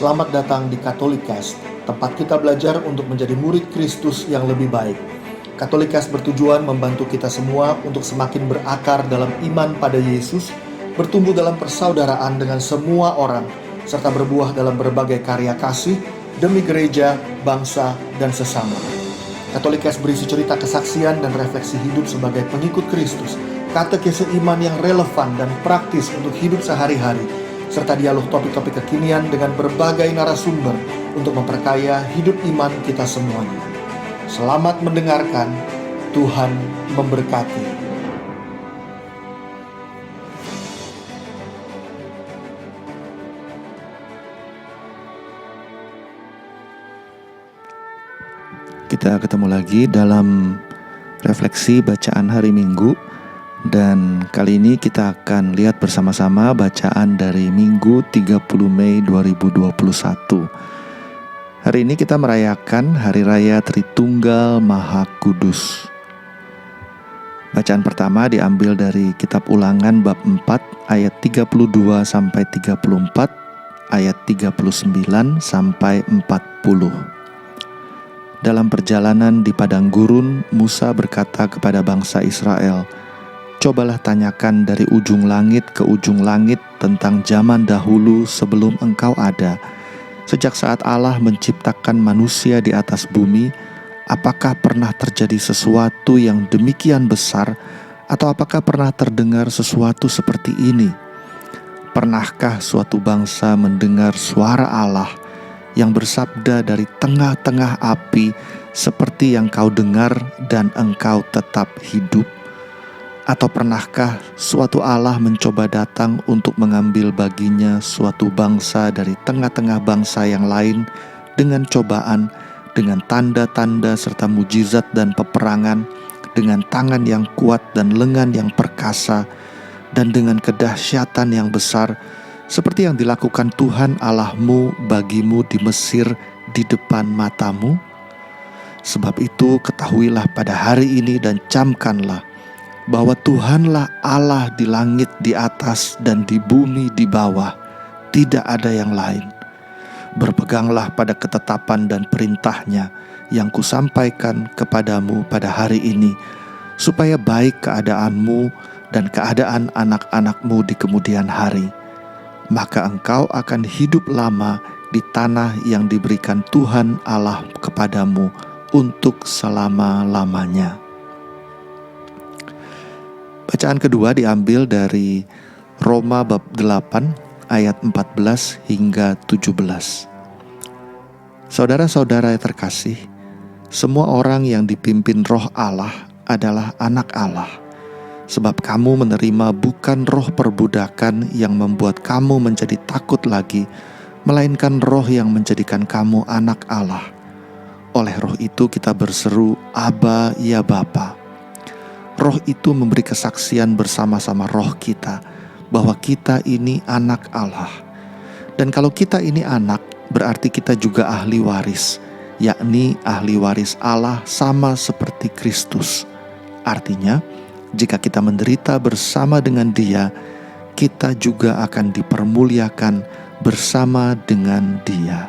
Selamat datang di Katolikast, tempat kita belajar untuk menjadi murid Kristus yang lebih baik. Katolikast bertujuan membantu kita semua untuk semakin berakar dalam iman pada Yesus, bertumbuh dalam persaudaraan dengan semua orang, serta berbuah dalam berbagai karya kasih demi gereja, bangsa, dan sesama. Katolikast berisi cerita kesaksian dan refleksi hidup sebagai pengikut Kristus, katekese iman yang relevan dan praktis untuk hidup sehari-hari, serta dialog topik-topik kekinian dengan berbagai narasumber untuk memperkaya hidup iman kita semuanya. Selamat mendengarkan, Tuhan memberkati. Kita ketemu lagi dalam refleksi bacaan hari Minggu. Dan kali ini kita akan lihat bersama-sama bacaan dari Minggu 30 Mei 2021. Hari ini kita merayakan Hari Raya Tritunggal Maha Kudus. Bacaan pertama diambil dari Kitab Ulangan bab 4 ayat 32 sampai 34, ayat 39 sampai 40. Dalam perjalanan di padang gurun, Musa berkata kepada bangsa Israel, "Cobalah tanyakan dari ujung langit ke ujung langit tentang zaman dahulu sebelum engkau ada. Sejak saat Allah menciptakan manusia di atas bumi, apakah pernah terjadi sesuatu yang demikian besar, atau apakah pernah terdengar sesuatu seperti ini? Pernahkah suatu bangsa mendengar suara Allah yang bersabda dari tengah-tengah api seperti yang kau dengar dan engkau tetap hidup? Atau pernahkah suatu Allah mencoba datang untuk mengambil baginya suatu bangsa dari tengah-tengah bangsa yang lain dengan cobaan, dengan tanda-tanda serta mujizat dan peperangan, dengan tangan yang kuat dan lengan yang perkasa, dan dengan kedahsyatan yang besar, seperti yang dilakukan Tuhan Allahmu bagimu di Mesir di depan matamu? Sebab itu ketahuilah pada hari ini dan camkanlah bahwa Tuhanlah Allah di langit di atas dan di bumi di bawah, tidak ada yang lain. Berpeganglah pada ketetapan dan perintahnya yang kusampaikan kepadamu pada hari ini, supaya baik keadaanmu dan keadaan anak-anakmu di kemudian hari. Maka engkau akan hidup lama di tanah yang diberikan Tuhan Allah kepadamu untuk selama-lamanya." Bacaan kedua diambil dari Roma bab 8 ayat 14 hingga 17. Saudara-saudara yang terkasih, semua orang yang dipimpin Roh Allah adalah anak Allah. Sebab kamu menerima bukan roh perbudakan yang membuat kamu menjadi takut lagi, melainkan roh yang menjadikan kamu anak Allah. Oleh roh itu kita berseru, "Aba, ya Bapa." Roh itu memberi kesaksian bersama-sama roh kita bahwa kita ini anak Allah. Dan kalau kita ini anak, berarti kita juga ahli waris, yakni ahli waris Allah sama seperti Kristus. Artinya, jika kita menderita bersama dengan Dia, kita juga akan dipermuliakan bersama dengan Dia.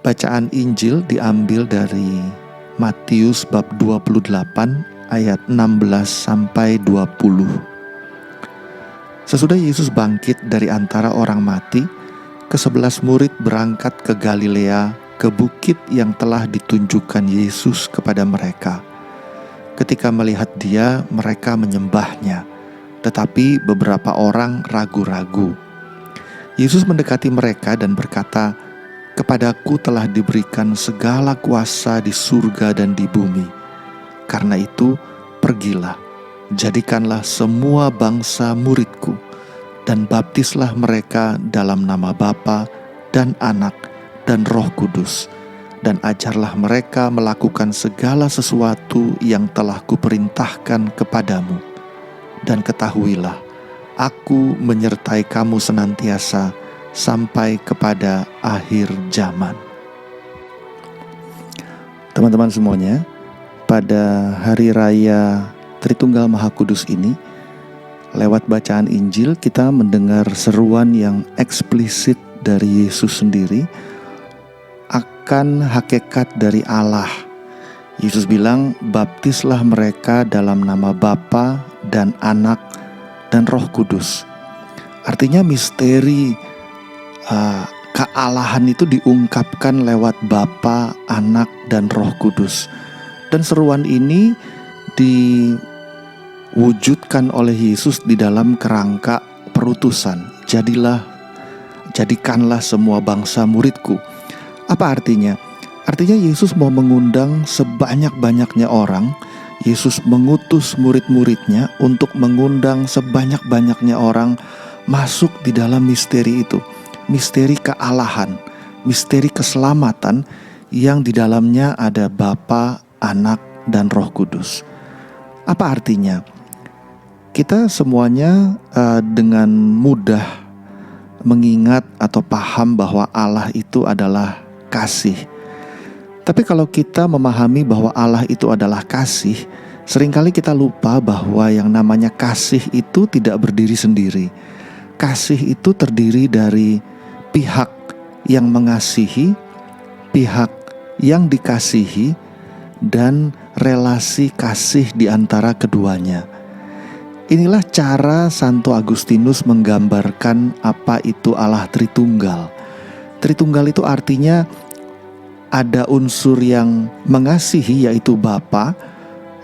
Bacaan Injil diambil dari Matius bab 28 ayat 16 sampai 20. Sesudah Yesus bangkit dari antara orang mati, ke-11 murid berangkat ke Galilea, ke bukit yang telah ditunjukkan Yesus kepada mereka. Ketika melihat Dia, mereka menyembahnya, tetapi beberapa orang ragu-ragu. Yesus mendekati mereka dan berkata, "Kepadaku telah diberikan segala kuasa di surga dan di bumi. Karena itu, pergilah, jadikanlah semua bangsa muridku, dan baptislah mereka dalam nama Bapa dan Anak dan Roh Kudus, dan ajarlah mereka melakukan segala sesuatu yang telah kuperintahkan kepadamu. Dan ketahuilah, aku menyertai kamu senantiasa sampai kepada akhir zaman." Teman-teman semuanya, pada Hari Raya Tritunggal Maha Kudus ini, lewat bacaan Injil kita mendengar seruan yang eksplisit dari Yesus sendiri akan hakikat dari Allah. Yesus bilang, baptislah mereka dalam nama Bapa dan Anak dan Roh Kudus. Artinya misteri kealahan itu diungkapkan lewat Bapa, Anak, dan Roh Kudus. Dan seruan ini diwujudkan oleh Yesus di dalam kerangka perutusan. Jadikanlah semua bangsa muridku. Apa artinya? Artinya Yesus mau mengundang sebanyak-banyaknya orang. Yesus mengutus murid-muridnya untuk mengundang sebanyak-banyaknya orang masuk di dalam misteri itu. Misteri kealahan, misteri keselamatan yang di dalamnya ada Bapa, Anak, dan Roh Kudus. Apa artinya? Kita semuanya dengan mudah mengingat atau paham bahwa Allah itu adalah kasih. Tapi kalau kita memahami bahwa Allah itu adalah kasih, seringkali kita lupa bahwa yang namanya kasih itu tidak berdiri sendiri. Kasih itu terdiri dari pihak yang mengasihi, pihak yang dikasihi, dan relasi kasih di antara keduanya. Inilah cara Santo Agustinus menggambarkan apa itu Allah Tritunggal. Tritunggal itu artinya ada unsur yang mengasihi, yaitu Bapa.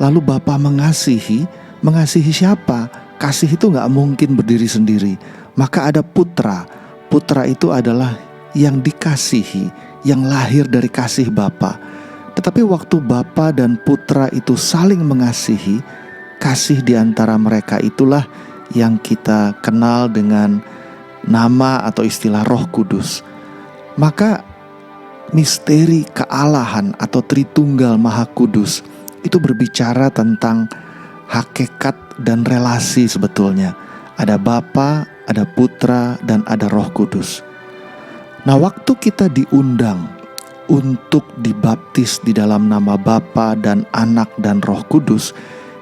Lalu Bapa mengasihi siapa? Kasih itu gak mungkin berdiri sendiri. Maka ada Putra. Putra itu adalah yang dikasihi, yang lahir dari kasih Bapa. Tetapi waktu Bapa dan Putra itu saling mengasihi, kasih di antara mereka itulah yang kita kenal dengan nama atau istilah Roh Kudus. Maka misteri kealahan atau Tritunggal Maha Kudus itu berbicara tentang hakikat dan relasi sebetulnya. Ada Bapa, ada Putra, dan ada Roh Kudus. Nah, waktu kita diundang untuk dibaptis di dalam nama Bapa dan Anak dan Roh Kudus,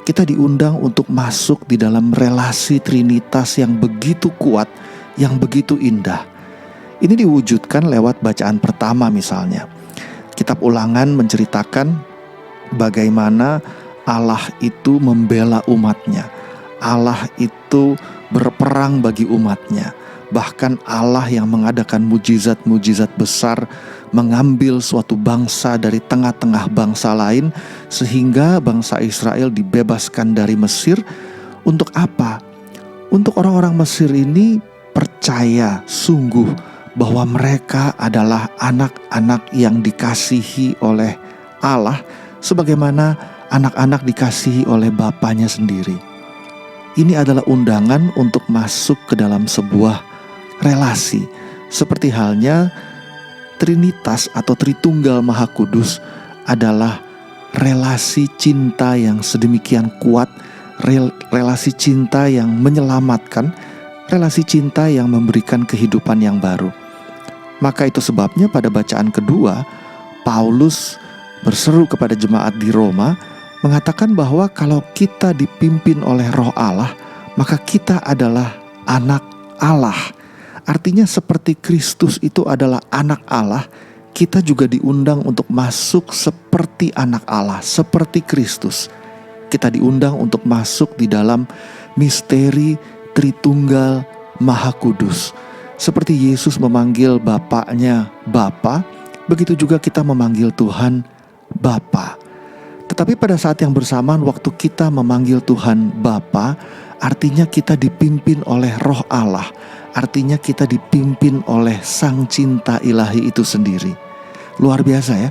kita diundang untuk masuk di dalam relasi Trinitas yang begitu kuat, yang begitu indah. Ini diwujudkan lewat bacaan pertama misalnya. Kitab Ulangan menceritakan bagaimana Allah itu membela umatnya. Allah itu berperang bagi umatnya. Bahkan Allah yang mengadakan mujizat-mujizat besar, mengambil suatu bangsa dari tengah-tengah bangsa lain, sehingga bangsa Israel dibebaskan dari Mesir. Untuk apa? Untuk orang-orang Mesir ini percaya sungguh bahwa mereka adalah anak-anak yang dikasihi oleh Allah, sebagaimana anak-anak dikasihi oleh Bapanya sendiri. Ini adalah undangan untuk masuk ke dalam sebuah relasi. Seperti halnya Trinitas atau Tritunggal Maha Kudus adalah relasi cinta yang sedemikian kuat, relasi cinta yang menyelamatkan, relasi cinta yang memberikan kehidupan yang baru. Maka itu sebabnya pada bacaan kedua, Paulus berseru kepada jemaat di Roma, mengatakan bahwa kalau kita dipimpin oleh Roh Allah, maka kita adalah anak Allah. Artinya seperti Kristus itu adalah anak Allah, kita juga diundang untuk masuk seperti anak Allah, seperti Kristus. Kita diundang untuk masuk di dalam misteri Tritunggal Maha Kudus. Seperti Yesus memanggil Bapaknya Bapa, begitu juga kita memanggil Tuhan Bapa. Tetapi pada saat yang bersamaan waktu kita memanggil Tuhan Bapa, artinya kita dipimpin oleh Roh Allah. Artinya kita dipimpin oleh Sang Cinta Ilahi itu sendiri. Luar biasa ya.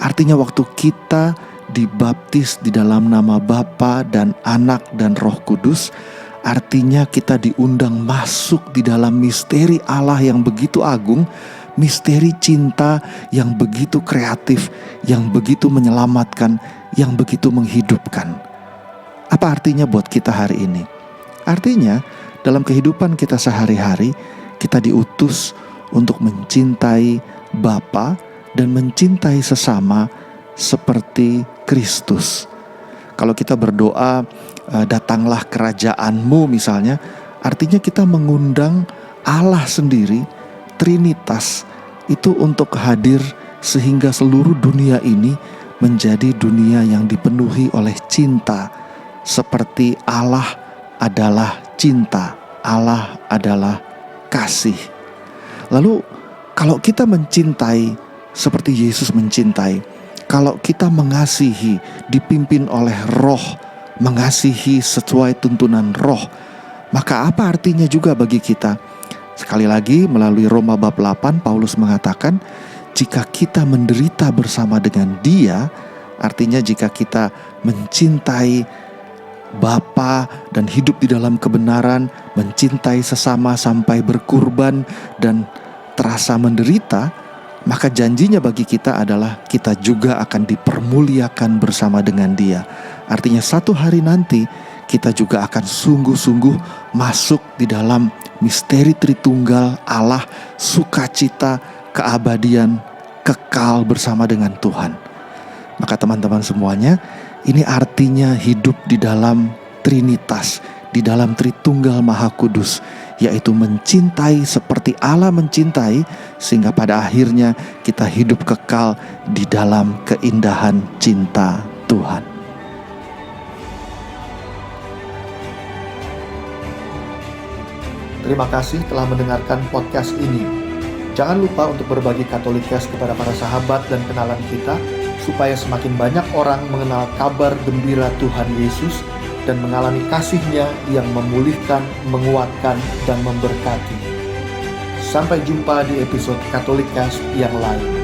Artinya waktu kita dibaptis di dalam nama Bapa dan Anak dan Roh Kudus, artinya kita diundang masuk di dalam misteri Allah yang begitu agung, misteri cinta yang begitu kreatif, yang begitu menyelamatkan, yang begitu menghidupkan. Apa artinya buat kita hari ini? Artinya dalam kehidupan kita sehari-hari, kita diutus untuk mencintai Bapa dan mencintai sesama seperti Kristus. Kalau kita berdoa, datanglah kerajaanmu misalnya, artinya kita mengundang Allah sendiri, Trinitas, itu untuk hadir sehingga seluruh dunia ini menjadi dunia yang dipenuhi oleh cinta. Seperti Allah adalah cinta, Allah adalah kasih. Lalu kalau kita mencintai seperti Yesus mencintai, kalau kita mengasihi, dipimpin oleh Roh, mengasihi sesuai tuntunan Roh, maka apa artinya juga bagi kita? Sekali lagi melalui Roma bab 8 Paulus mengatakan, jika kita menderita bersama dengan Dia, artinya jika kita mencintai Bapa dan hidup di dalam kebenaran, mencintai sesama sampai berkurban dan terasa menderita, maka janjinya bagi kita adalah kita juga akan dipermuliakan bersama dengan Dia. Artinya satu hari nanti kita juga akan sungguh-sungguh masuk di dalam misteri Tritunggal Allah, sukacita, keabadian, kekal bersama dengan Tuhan. Maka teman-teman semuanya, ini artinya hidup di dalam Trinitas, di dalam Tritunggal Maha Kudus, yaitu mencintai seperti Allah mencintai, sehingga pada akhirnya kita hidup kekal di dalam keindahan cinta Tuhan. Terima kasih telah mendengarkan podcast ini. Jangan lupa untuk berbagi Katolikes kepada para sahabat dan kenalan kita, supaya semakin banyak orang mengenal kabar gembira Tuhan Yesus dan mengalami kasih-Nya yang memulihkan, menguatkan, dan memberkati. Sampai jumpa di episode Katolikes yang lain.